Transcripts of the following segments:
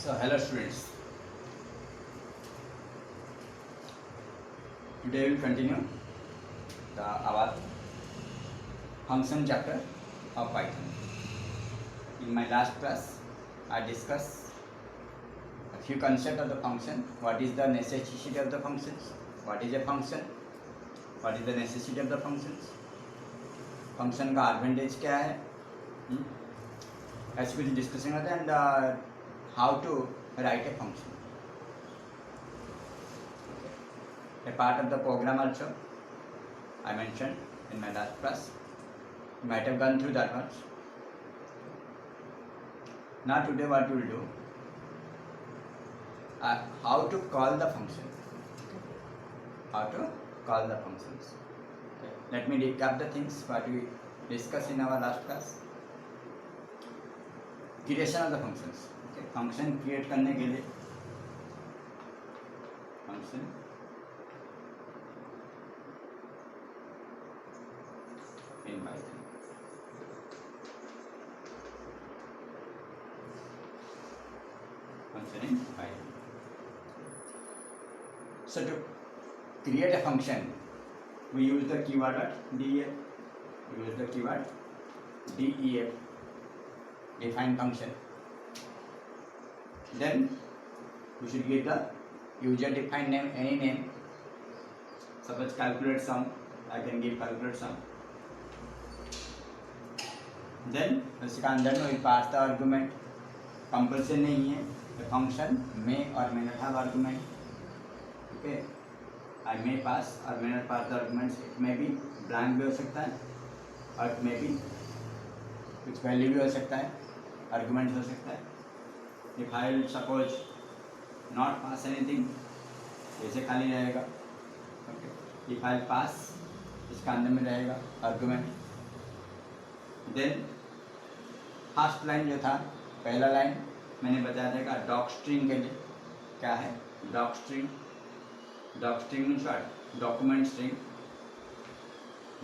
So hello students, today we will continue our function chapter of Python. In my last class, I discussed a few concepts of the function. What is the necessity of the functions? What is a function? What is the necessity of the functions? Function का advantage क्या है? ऐसे कुछ discussion होता है and how to write a function. A part of the program also I mentioned in my last class. You might have gone through that once. Now today what we will do, how to call the function. How to call the functions. Let me recap the things what we discussed in our last class. Creation of the functions. Okay. Function create करने के लिए function in Python. Function in Python. So to create a function, we use the keyword def. We use the keyword def, define function. Then we should give the user defined name, any name. Suppose calculate sum, I can give calculate sum. Then उसका अंदर में पास the argument, compulsory नहीं है, function में और may not have argument. Okay, I may pass or may not pass the arguments. It may be blank भी हो सकता है और it may be कुछ वैल्यू भी हो सकता है, आर्गुमेंट हो सकता है. If I will suppose not pass anything, ऐसे खाली रहेगा. Okay, if I will pass, इसका अंदर में रहेगा आर्गुमेंट. देन फर्स्ट लाइन जो था, पहला लाइन मैंने बताया था कि डॉक स्ट्रिंग के लिए क्या है, doc string. Doc string means what, document string.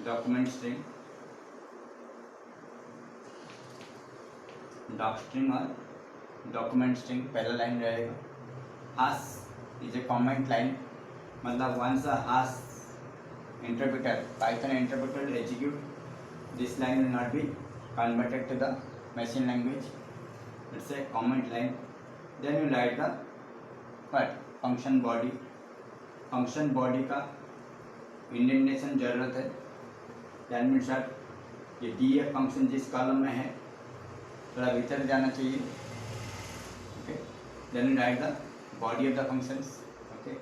Document string, doc string और डॉक्यूमेंट स्ट्रिंग पहला लाइन रहेगा. Hash is a comment line, मतलब once a hash interpreter, Python interpreter execute, this line will not be converted to the machine language. It's a comment line. Then you write the what, function body. function body का indentation जरूरत है. That means ये df function जिस column में है थोड़ा भीतर जाना चाहिए. Okay, then you write the body of the functions. Okay,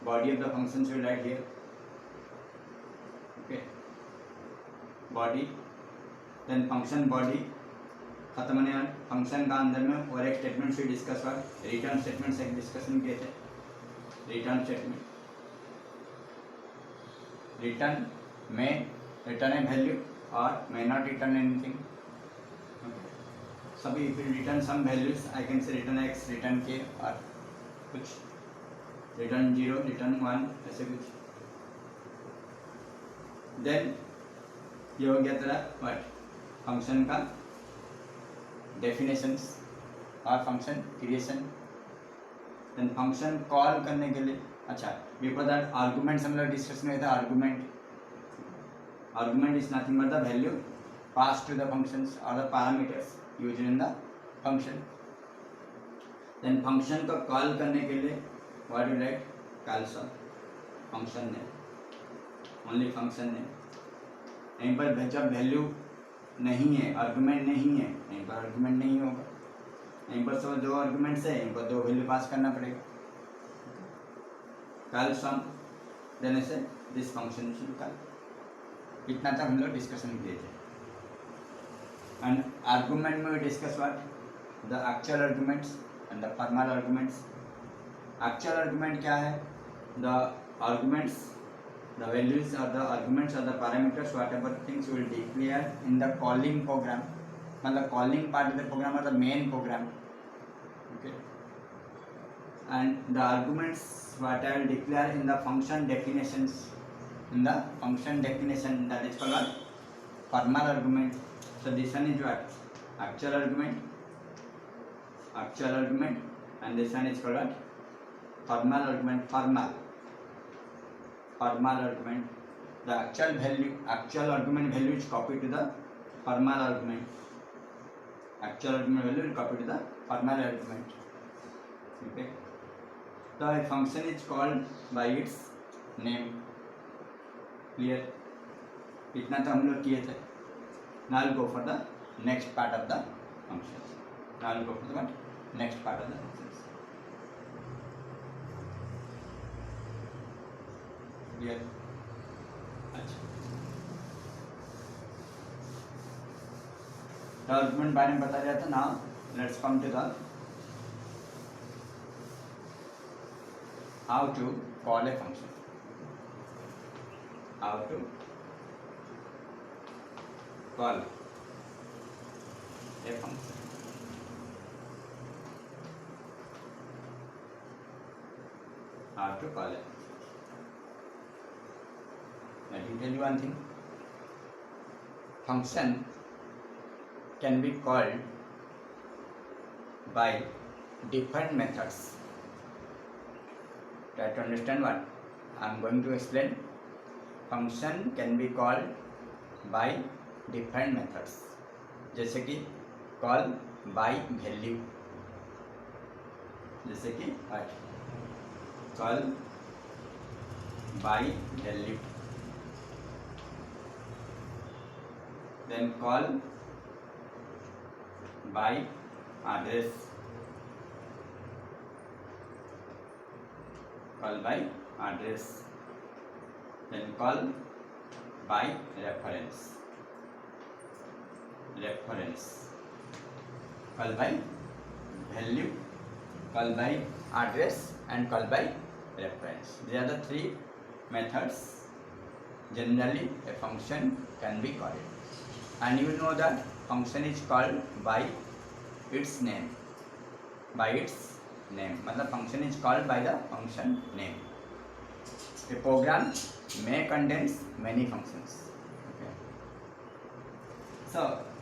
body of the functions you write here. Okay, body. Then function body खत्म होने वाले फंक्शन का अंदर में और एक स्टेटमेंट से डिस्कस हुआ, रिटर्न स्टेटमेंट से डिस्कशन किए थे. रिटर्न स्टेटमेंट, रिटर्न में रिटर्न ए वैल्यू और मे नॉट रिटर्न एनीथिंग. सभी return some values, I can say return x, return के और कुछ रिटर्न 0, रिटर्न 1, ऐसे कुछ. देन ये हो गया तेरा व्हाट, फंक्शन का डेफिनेशंस और function creation. Then function call करने के लिए, अच्छा बिफोर दैट आर्गुमेंट्स हम लोग डिस्कस में था. Argument, argument is nothing but the value pass to the functions और the parameters used in the function. Then function को कॉल करने के लिए what you write, call sum, function name, only function name. यहीं पर जब वैल्यू नहीं है, आर्गुमेंट नहीं है, यहीं पर आर्गुमेंट नहीं होगा. यहीं पर सब दो आर्गुमेंट्स है, यहीं पर दो वैल्यू पास करना पड़ेगा. कॉल सम, देन ऐसे दिस फंक्शन शुड कॉल. इतना तक हम लोग डिस्कशन किए थे. एंड आर्गुमेंट में discuss what, the actual arguments and the formal arguments. Actual argument क्या है, the arguments, the values or the arguments or the parameters, whatever things will declare in the calling program, मतलब calling part of the program or the main program. Okay, and the arguments what I will declare in the function definitions, in the function definition, that is called formal argument. So this one is what, actual argument, and this one is called what? Formal argument. Formal argument. The actual argument value is copied to the formal argument. Actual argument value is copied to the formal argument. Okay. So a function is called by its name. Clear? इतना तो हम लोग किए थे. Now I'll go for the next part of the functions. Now I'll go for the what? Next part of the functions. Clear? अच्छा. तो argument बारे में बता दिया था. Now let's come to the how to call a function. How to call a function. How to call a function. Let me tell you one thing. Function can be called by different methods. Try to understand what I am going to explain. Function can be called by different methods. जैसे कि call by value. जैसे कि what? Call by value. Then call by address. Call by address. Then call by reference. Call by value, call by address, and call by reference. These are the three methods generally a function can be called. And you know that function is called by its name. By its name. मतलब function is called by the function name. A program may contains many functions. Okay. So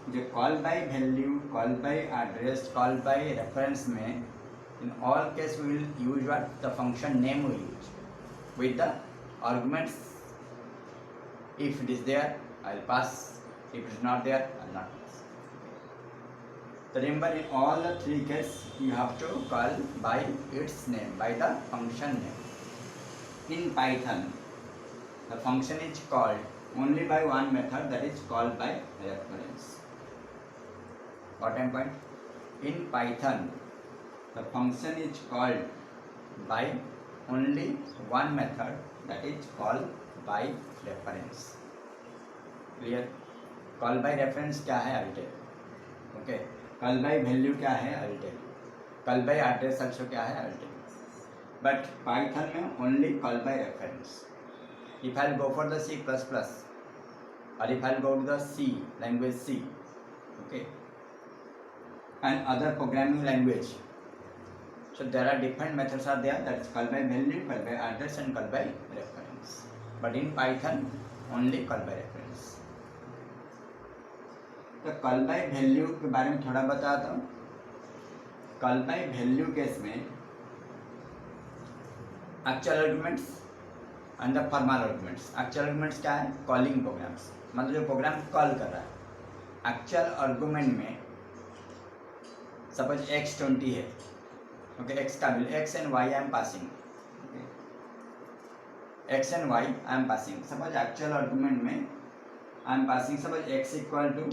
जो call by value, call by address, call by reference में in all case we will use what? The function name we use with the arguments. If it is there, I will pass. If it is not there, I will not pass. So remember, in all the three cases you have to call by its name, by the function name. In Python, the function is called only by one method, that is called by reference. Bottom point. In Python, the function is called by only one method, that is called by reference. Clear? Call by reference क्या है? I will tell you. Okay. Call by value क्या है? I will tell you. Call by address also क्या है? I will tell you. But Python में only call by reference. If I will go for the C++ or if I will go to the C language C, okay, and other programming language, so there are different methods are there, that is call by value, call by address, and call by reference. But in Python only call by reference. तो call by value के बारे में थोड़ा बताता हूँ. Call by value case में actual arguments and the formal arguments. Actual arguments क्या है? कॉलिंग प्रोग्राम्स, मतलब जो प्रोग्राम कॉल कर रहा है. एक्चुअल आर्गुमेंट में सपोज x20 है. ओके, x का value x and y I am passing. x and y I am passing. Suppose actual argument में I am passing suppose x equal to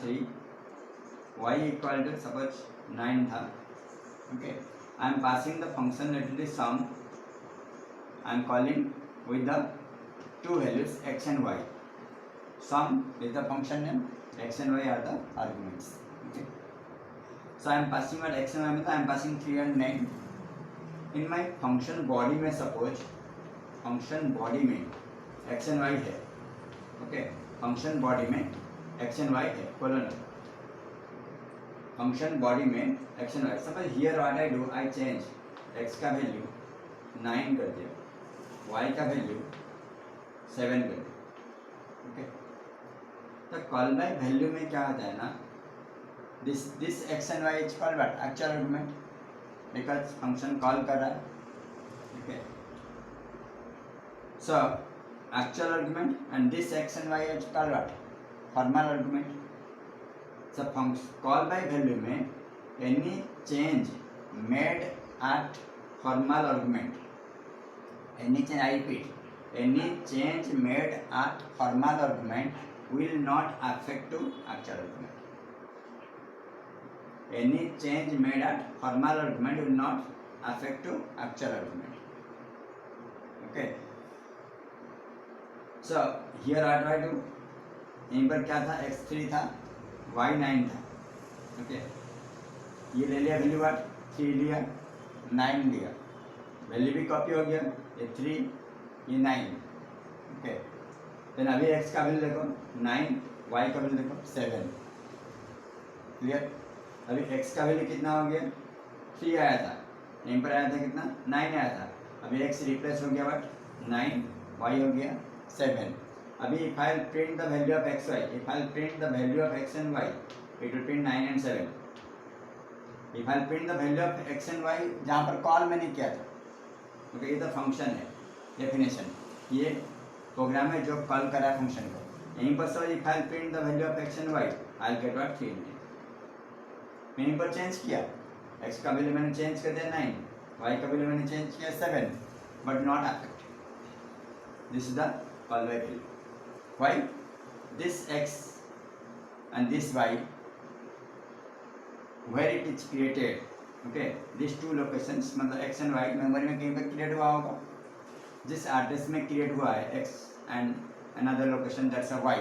3, y equal to suppose 9 था. Okay, I am passing the function that is sum. I am calling with the two values x and y. Sum is the function name, x and y are the arguments. Okay, so I am passing what x and y में I am passing 3 and 9. In my function body में suppose function body में x and y है. Okay, function body में x and y है. Colon function body में x and y. Suppose here what I do, I change x का value 9 कर दिया, Y का वैल्यू 7 कर दिया. ओके, तो कॉल बाय वैल्यू में क्या होता है ना, this x and y is called what? Actual argument. Because function call कर रहा है. Okay, so actual argument and this x and y is called what? Formal argument. So call by value में any change made at formal argument, any change, I repeat, any change made at formal argument will not affect to actual argument. Any change made at formal argument will not affect to actual argument. Okay, so here what do I do? यहीं पर क्या था? x3 था, y9 था. Okay, ये ले लिया value, वाट 3 लिया, 9 लिया, वैल्यू भी कॉपी हो गया, ये 3 ये 9. ओके, देन अभी x का वैल्यू देखो 9, y का वैल्यू देखो 7. क्लियर? अभी x का वैल्यू कितना हो गया? 3 आया था, यहीं पर आया था कितना? 9 आया था. अभी x रिप्लेस हो गया व्हाट? 9, y हो गया 7. अभी if I print the value of x, y, if I print the value of x and y, it will print 9 and 7. If I print the value of x and y जहाँ पर call मैंने किया था. Okay, ये तो function है, definition, ये programme है जो कॉल करा है फंक्शन को. यहीं पर sir if I print the value of x and y, I will get what? 3. यहीं पर चेंज किया, एक्स का वैल्यू मैंने चेंज कर दिया 9, वाई का वैल्यू मैंने चेंज किया 7, but not affect. This is the call by value. Why? This x and this y, where it is created, okay, this two locations, मतलब एक्स एंड वाई मेमोरी में कहीं पर create हुआ होगा. जिस एड्रेस में क्रिएट हुआ है x and another location that's a y,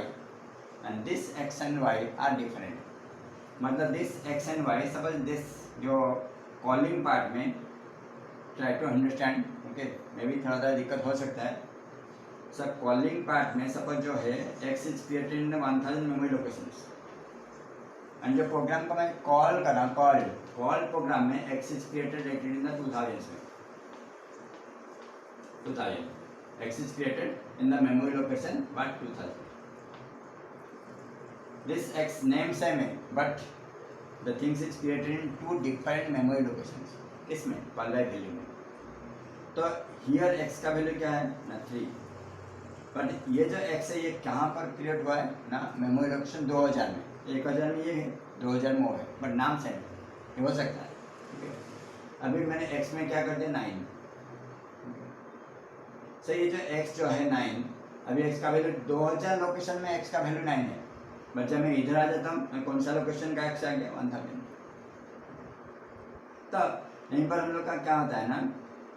and this x and y are different. मतलब this x and y, suppose this जो कॉलिंग पार्ट में, ट्राई टू अंडरस्टैंड. ओके, मे भी थोड़ा सा दिक्कत हो सकता है. सर कॉलिंग पार्ट में सपोज जो है x is created in 1000 memory locations, and जो प्रोग्राम को मैं कॉल करा, कॉल प्रोग्राम में x is created in the 2000 में, 2000. X is created in the memory location but 2000. This X name same है, but the things is created in 2 different memory locations. इसमें call by value में. तो here X का value क्या है ना? 3. But ये जो X है ये कहाँ पर क्रिएट हुआ है ना? मेमोरी लोकेशन 2000 में. 1000 में ये है, 2000 में वो है, बट नाम सेम है. ये हो सकता है. ठीक है, अभी मैंने X में क्या कर दिया? 9. सो ये जो x जो है 9, अभी x का वैल्यू 2000 लोकेशन में x का वैल्यू 9 है, बट जब मैं इधर आ जाता हूँ, कौन सा लोकेशन का x आ गया? 1000. तब यहीं पर हम लोग का क्या होता है ना,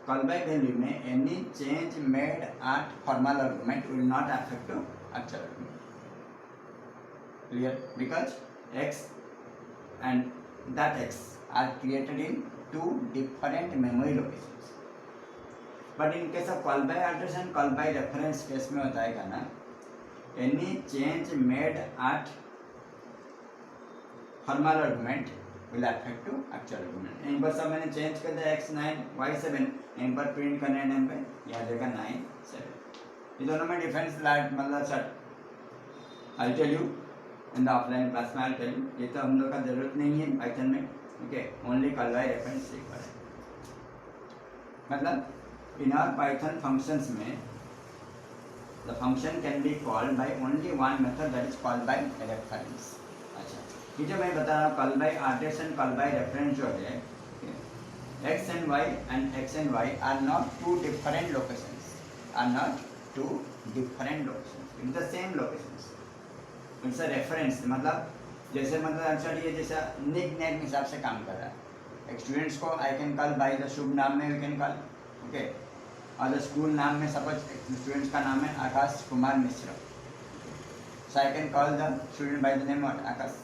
कॉल बाय वैल्यू में any change made at formal argument will not affect to actual argument. Clear? Because x and that x are created in 2 different memory locations. But in case of call by address and call by reference case में होता है क्या ना, any change made at formal argument will affect to actual argument. यहीं पर सब मैंने change कर दिया x9 y7, यहीं पर प्रिंट करने टाइम पे यहाँ देखा 9 7. ये दोनों में डिफरेंस लाइट मतलब sir I tell you in the offline class में, आई टेल यू. ये तो हम लोग का जरूरत नहीं है पाइथन में. Okay, only call by reference सीख रहे हैं. मतलब in our Python functions में the function can be called by only one method, that is called by reference. अच्छा, ये जो मैं बता रहा हूँ call by address and call by reference जो है, x and y and x and y are not 2 different locations, are not 2 different locations, in the same locations. It's a reference, मतलब जैसे मतलब एक्चुअली ये जैसा निक नेम हिसाब से काम कर रहा है. एक स्टूडेंट्स को I can call by the शुभ नाम में, वी कैन कॉल. ओके, और स्कूल नाम में सपोज स्टूडेंट्स का नाम है Aakash Kumar Mishra, so I can call the student by the name of Aakash.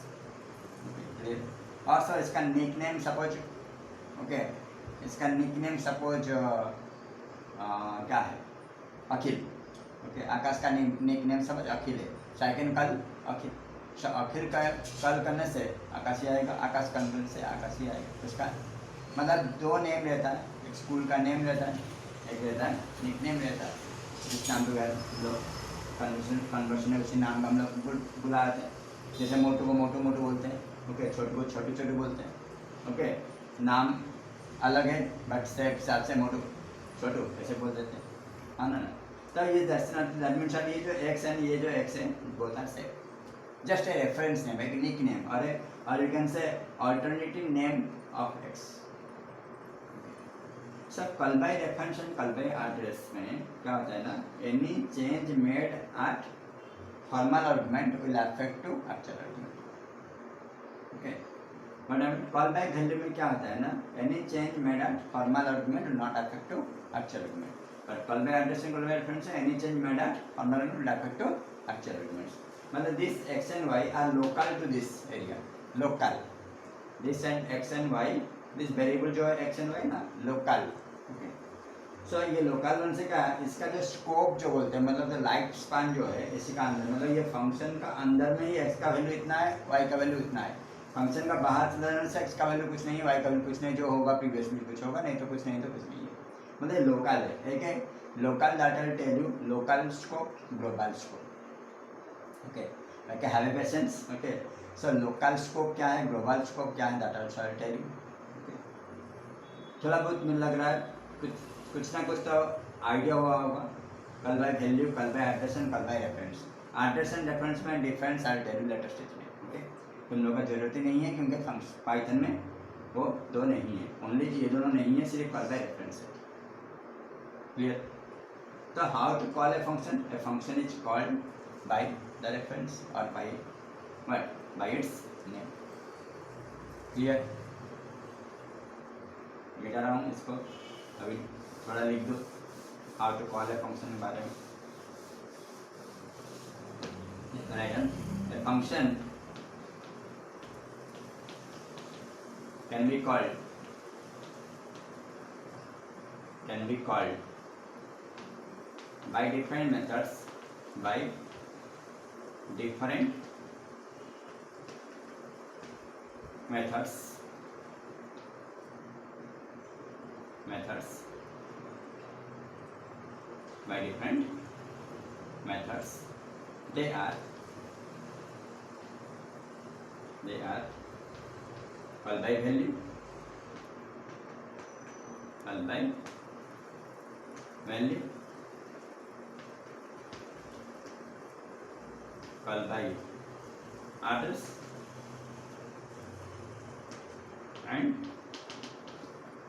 और सर इसका निक नेम सपोज, ओके, इसका निक नेम सपोज क्या है? अखिल. ओके, आकाश का निक नेम सपोज अखिल है, सो आई कैन कॉल अखिल. अखिल का कॉल करने से आकाश ही आएगा, आकाश कॉल करने से आकाश ही आएगा. उसका मतलब 2 नेम रहता है, एक स्कूल का नेम रहता है, एक रहता है निक नेम रहता है. जिस नाम पे लोग कन्वर्शन है उसी नाम का हम लोग बुलाते हैं. जैसे मोटू को मोटू मोटू बोलते हैं. ओके, छोटू को छोटू छोटू बोलते हैं. ओके, नाम अलग है बट सेप हिसाब से मोटू छोटू ऐसे बोल देते हैं, हाँ ना। तो ये दैट मीन्स ये जो एक्स एंड ये जो एक्स है both are same, just a reference name, एक निक नेम और you can say alternative name of x. Sir call by reference and call by address में क्या होता है ना, any change made at formal argument will affect to actual argument, okay. But call back value में क्या होता है ना, any change made at formal argument will not affect to actual argument, but call back address and call back reference है any change made at formal argument will affect to actual arguments. मतलब this x and y are local to this area, local, this and x and y, this variable जो है x and y ना, local, okay. So ये local one से क्या है, इसका जो स्कोप जो बोलते हैं, मतलब जो लाइफ स्पान जो है इसी का अंदर, मतलब ये फंक्शन का अंदर में ही एक्स का वैल्यू इतना है, वाई का वैल्यू इतना है। फंक्शन का बाहर चला जाने से एक्स का वैल्यू कुछ नहीं है, वाई का वैल्यू कुछ नहीं, जो होगा प्रीवियसली कुछ होगा, नहीं तो कुछ नहीं तो कुछ नहीं है, मतलब लोकल है, ठीक है। Local that will tell you local scope, global scope, okay. Okay, have a patience, okay. So local scope क्या है, ग्लोबल स्कोप क्या है, that also I will tell you, okay. थोड़ा बहुत मुझे लग रहा है कुछ ना कुछ तो आइडिया हुआ होगा। Call by value, call by address and call by reference. Address and reference में difference I tell you later stage में, ओके। तुम लोगों का जरूरत ही नहीं है क्योंकि पाइथन में वो दो नहीं है, ओनली ये दोनों नहीं है, सिर्फ कल बाय रेफरेंस है, क्लियर। तो how to call a function is called by the reference और by what, by its name, clear. मिटा रहा हूँ इसको, अभी थोड़ा लिख दो how to call a function के बारे में। A function can be called by different methods, by different methods by different methods. They are called by value, called by value, called by address, and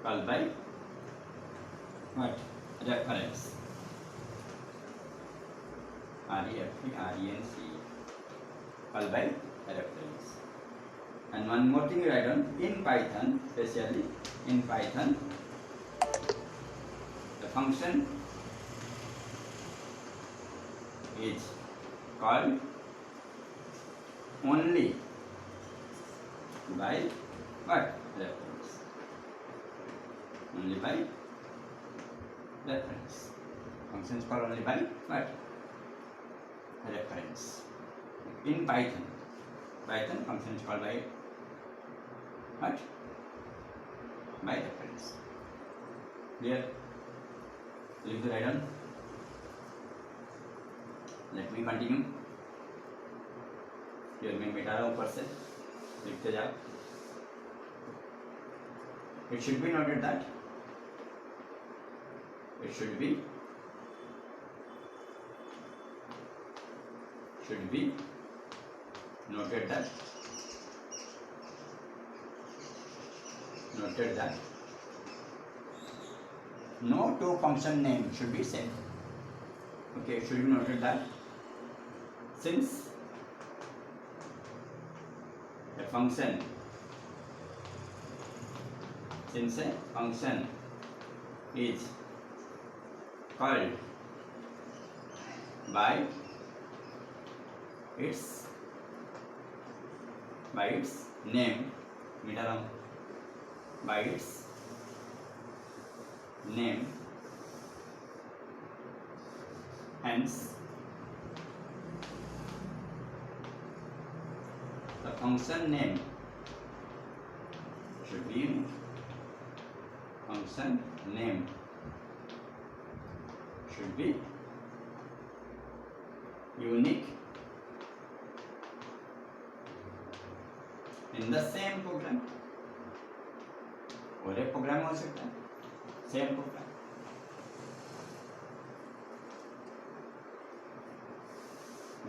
called by what, reference, REFERENCE, called by reference. And one more thing you write down, in Python, especially in Python, the function is called only by what, reference, only by reference. Function is called only by what, reference. In Python function is called by what, by reference, clear। लिख दो, write down. Let me continue, फिर मैं मिटा रहा हूँ ऊपर से, लिखते जाओ। It should be noted that, it should be noted that no two function name should be same, okay। It should be noted that since a function is called by its name, by its name, hence the function name should be unique. Function name should be unique in the same program, और एक programme हो सकता है, same program.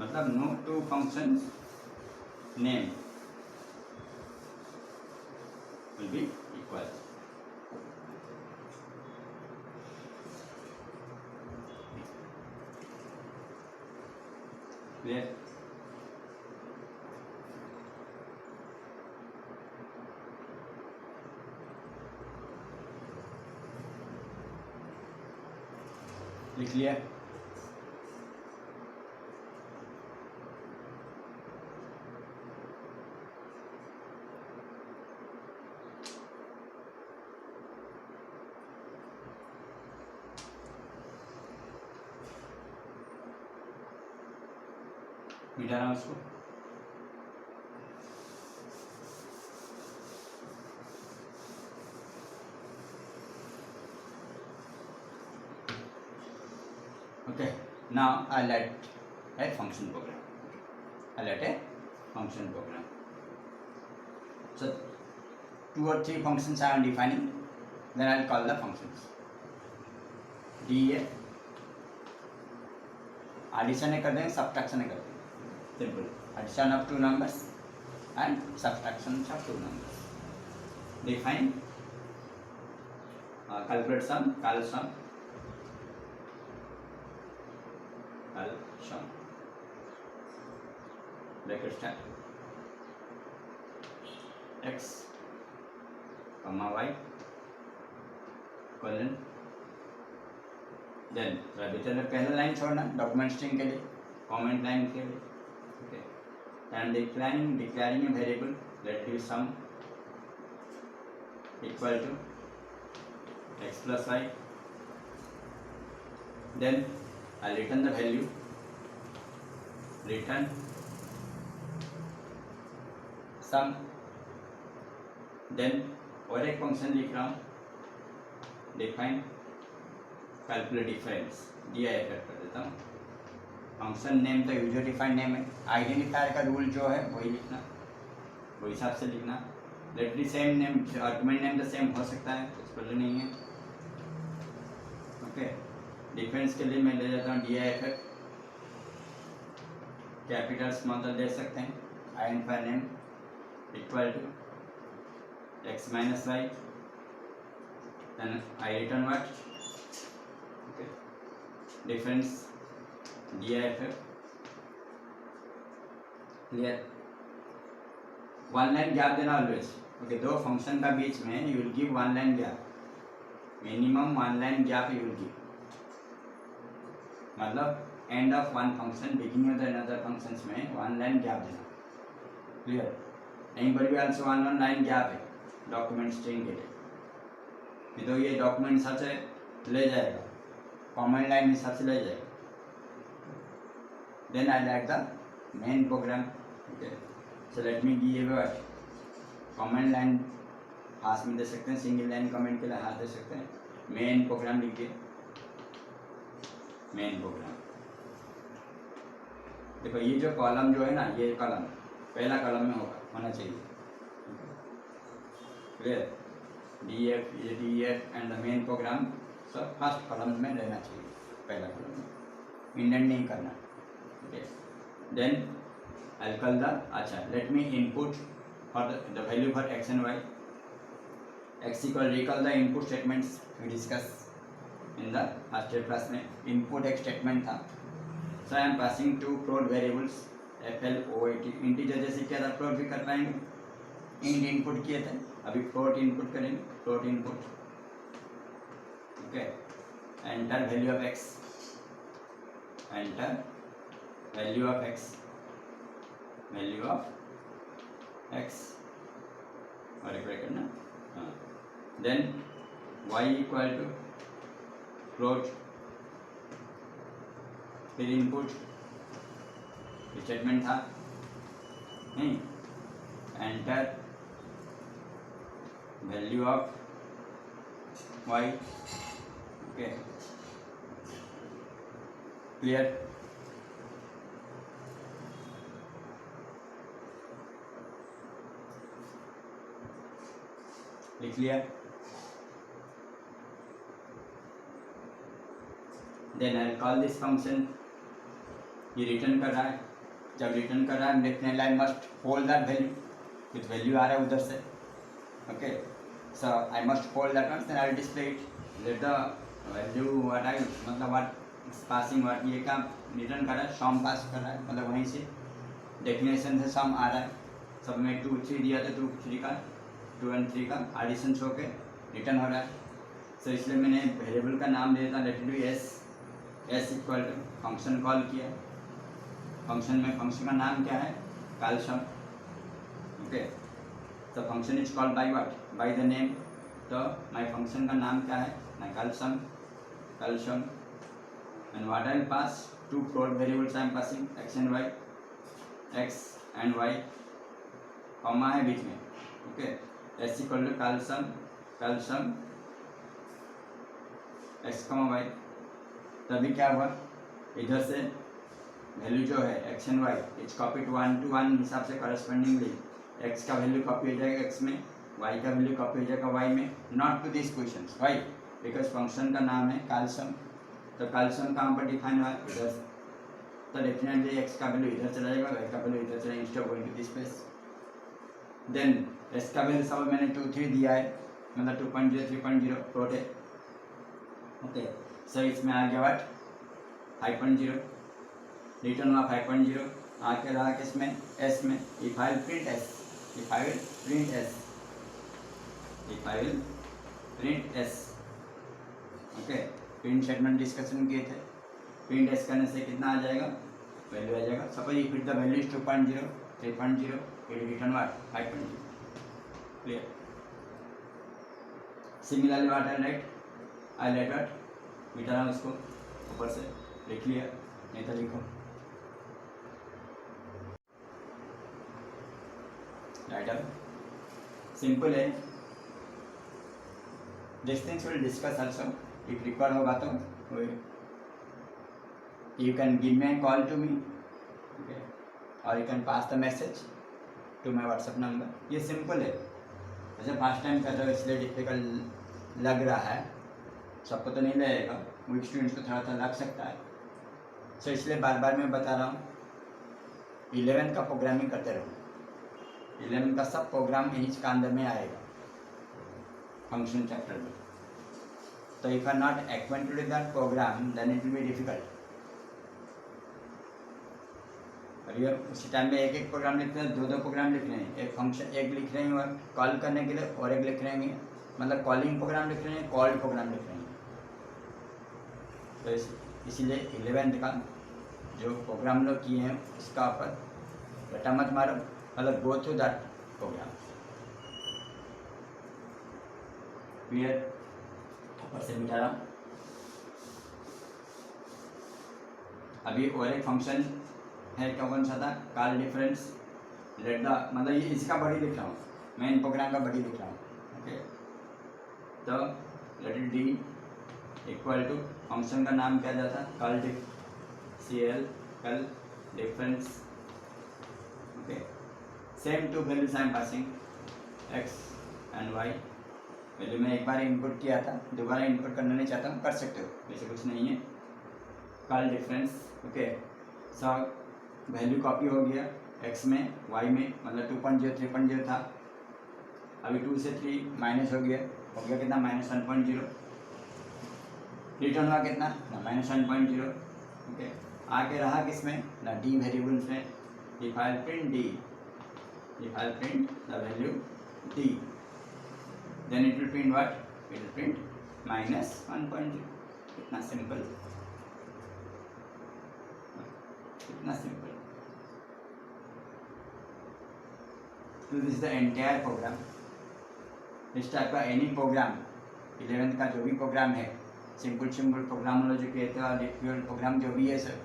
मतलब no two functions name will be equal. Clear? लिख लिया? मिटाना उसको। Okay, now I'll let a function program. I'll let a function program. So 2 or 3 functions I am defining, then I'll call the functions. def addition कर देंगे, subtraction कर देंगे, simple. Addition of 2 numbers and subtraction of 2 numbers. Define calculate sum, call sum, bracket start x comma y colon, then बीच में पहला line छोड़ना document string के लिए, कमेंट लाइन के लिए। Okay, and declaring a variable let be some equal to x plus y, then I'll return the value, return sum, then और एक फंक्शन लिख रहा हूँ, डिफाइन कैलकुलेट डिफरेंस, DIFF कर देता हूँ। फंक्शन नेम तो यूजर डिफाइंड नेम है, आइडेंटिफायर का रूल जो है वही लिखना, वही हिसाब से लिखना। Let be same name, argument name तो सेम हो सकता है, कुछ प्रॉब्लम नहीं है। ओके, डिफरेंस के लिए मैं ले जाता हूँ DIFF, कैपिटल स्मॉल दे सकते हैं, identifier name equal to x minus y, then I return what? Okay, difference DIFF, clear? One line gap देना ऑलवेज। ओके, दो फंक्शन का बीच में you will give one line gap, minimum one line gap you will give, मतलब end of one function beginning of the another functions में one line gap देना। Clear? यहीं पर भी आल्सो वन लाइन गैप है डॉक्यूमेंट स्ट्रिंग के लिए, तो ये डॉक्यूमेंट हिसाब से ले जाएगा, कमेंट लाइन हिसाब से ले जाएगा। Then I like the main program. Okay, so let me give comment line हाथ में दे सकते हैं, सिंगल लाइन कमेंट के लिए हाथ दे सकते हैं। मेन प्रोग्राम लिखिए, मेन प्रोग्राम। देखो ये जो कॉलम जो है ना, ये कॉलम पहला कॉलम में होना चाहिए। Clear? DF and the main program सब फर्स्ट कॉलम में रहना चाहिए, पहला कॉलम में, इंडेंट नहीं करना। Okay, then I call the, अच्छा let me input for the value for x and y, x equal recall the input statements we discuss in the first class में। Input एक स्टेटमेंट था, so I am passing two float variables FLOAT, integer जैसे क्या था float भी कर पाएंगे, int input किए थे, अभी फ्लोट इनपुट करेंगे, float input. Okay, enter value of x, enter value of x, value of x और एक ब्रैकेट ना, हाँ, then y equal to float, फिर इनपुट स्टेटमेंट था नहीं, enter value of y। Okay, clear? लिख लिया? Then I call this function, ये रिटर्न कर रहा है, जब रिटर्न कर रहा है definitely I must hold that value, कुछ वैल्यू आ रहा है उधर से, okay, so I must hold that one, then I display it, let the value what I मतलब व्हाट पासिंग व्हाट ये का रिटर्न कर रहा है, सम पास कर रहा है, मतलब वहीं से डेफिनेशन से सम आ रहा है, सब में 2 3 दिया था, 2 3 का 2 और 3 का एडिशन शो के रिटर्न हो रहा है। सो इसलिए मैंने वेरिएबल का नाम दे देता, let do s equal to function call किया, फंक्शन में फंक्शन का नाम क्या है, कालसम, ओके, तो function is called by what, by the name, तो माय फंक्शन का नाम क्या है, my calsum, and what I will pass, 2 float variables I am passing, x and y, comma है बीच में, okay, s equal to calsum x comma y, तभी क्या हुआ, इधर से वैल्यू जो है x and y it's copy to 1 to 1 हिसाब से करस्पॉन्डिंगली एक्स का वैल्यू कॉपी हो जाएगा एक्स में, वाई का वैल्यू कॉपी हो जाएगा वाई में, not to this question, why because function का नाम है कालसम, तो कालसम कहाँ पर डिफाइन हुआ है, इधर, तो डेफिनेटली एक्स का वैल्यू इधर चला जाएगा, वाई का वैल्यू इधर चला, instead of going to this place, then S का वैल्यू सब मैंने 2 3 दिया है, मतलब 2.0 3.0 फ्लोट है, ओके, सो इसमें आ गया व्हाट 5.0, रिटर्न हुआ 5.0, आके रहा किसमें, एस में, if I will print S, okay, print statement discussion किए थे, प्रिंट एस करने से कितना आ जाएगा, वैल्यू आ जाएगा, suppose if it the value is 2.0 3.0 it return what 5.0, clear, similarly what I right मिटा रहा हूँ उसको ऊपर से, लिख लिया, नहीं तो लिखो, राइट, सिंपल है, this things will discuss also, if required होगा तो you can give me a call to me, okay, और you can pass the message to my WhatsApp number, ये सिंपल है, वैसे फर्स्ट टाइम कर रहे हो इसलिए डिफिकल्ट लग रहा है, सबको तो नहीं लगेगा, वीक स्टूडेंट्स को थोड़ा लग सकता है, सो इसलिए बार बार मैं बता रहा हूँ, 11 का प्रोग्रामिंग करते रहो, 11 का सब प्रोग्राम इन्हीं का अंदर में आएगा फंक्शन चैप्टर में, तो if are not acquainted with that program then it will be difficult, अभी उसी टाइम में एक प्रोग्राम लिखते हैं, 2 प्रोग्राम लिख रहे हैं, एक फंक्शन एक लिख रहे हैं कॉल करने के लिए, और एक लिख रहे हैं मतलब कॉलिंग प्रोग्राम लिख रहे हैं, कॉल्ड प्रोग्राम लिख रहे हैं, तो इसीलिए 11th का जो प्रोग्राम लोग किए हैं उसका ऊपर रटा मत मारो, मतलब go through that program, clear, ऊपर से मिटा रहा हूँ, अभी और एक फंक्शन है, कौन सा था, कॉल डिफरेंस, लेट द, मतलब ये इसका बड़ी लिख रहा हूँ, मेन प्रोग्राम का बड़ी लिख रहा हूँ, ओके, तो let it D equal to, function का नाम क्या जाता, call difference, okay, same 2 values I am passing x and Y, value मैं एक बार इनपुट किया था, दोबारा इनपुट करना नहीं चाहता हूँ, कर सकते हो, वैसे कुछ नहीं है, call difference, okay, so value copy हो गया एक्स में वाई में, मतलब 2.0 3.0 था, अभी 2 से 3 माइनस हो गया कितना, -1.0, रिटर्न हुआ कितना ना -1.0, ओके, आगे रहा किसमें ना डी वेरिएबल्स में, if I print the value D then it will print what, it will print -1.0, कितना सिंपल, कितना सिंपल, तो this is the entire program, इस टाइप का एनी प्रोग्राम 11th का जो भी प्रोग्राम है, सिंपल प्रोग्राम लोग जो किए थे, और डिफिकल्ट प्रोग्राम जो भी है सर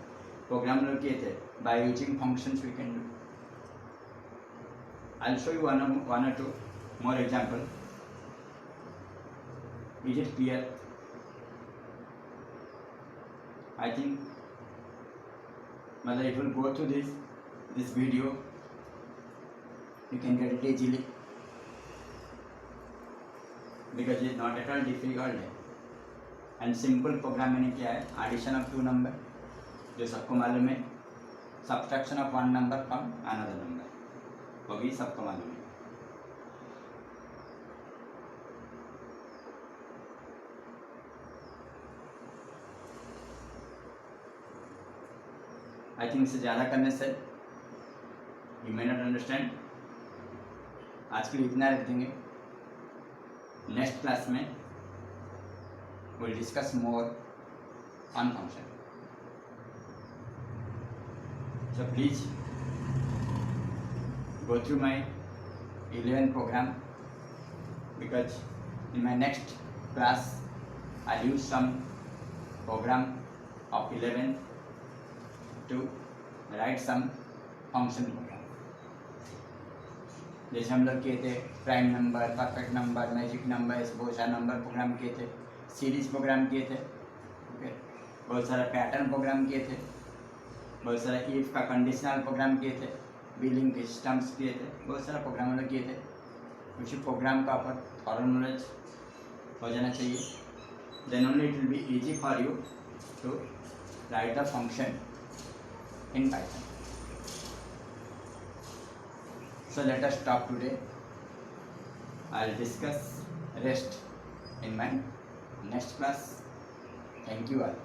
प्रोग्राम लोग किए थे, by using functions we can do, I will show you one or two more example, is it clear, I think मतलब it will go through this video, you can get it easily because it is not at all difficult, and simple program मैंने किया है addition of 2 number, जो सबको मालूम है, subtraction of 1 number from another number, वो भी सबको मालूम है। आई थिंक इससे ज़्यादा करने से यू मे नॉट अंडरस्टैंड। आज के लिए इतना रख देंगे। नेक्स्ट क्लास में we'll discuss more on function. So please go through my 11 program, because in my next class I'll use some program of 11 to write some function program. जैसे हम लोग किए थे prime number, perfect number, magic number, बहुत सारे number programme किए थे, series program किए थे, ओके, बहुत सारा पैटर्न प्रोग्राम किए थे, बहुत सारा इफ का कंडीशनल प्रोग्राम किए थे, बिलिंग सिस्टम्स किए थे, बहुत सारा प्रोग्राम हम लोग किए थे। उसी प्रोग्राम का ऊपर थॉरल नॉलेज हो जाना चाहिए, then only it will be easy for you to write the function in Python. So let us stop today. I'll discuss rest in my next class. Thank you all.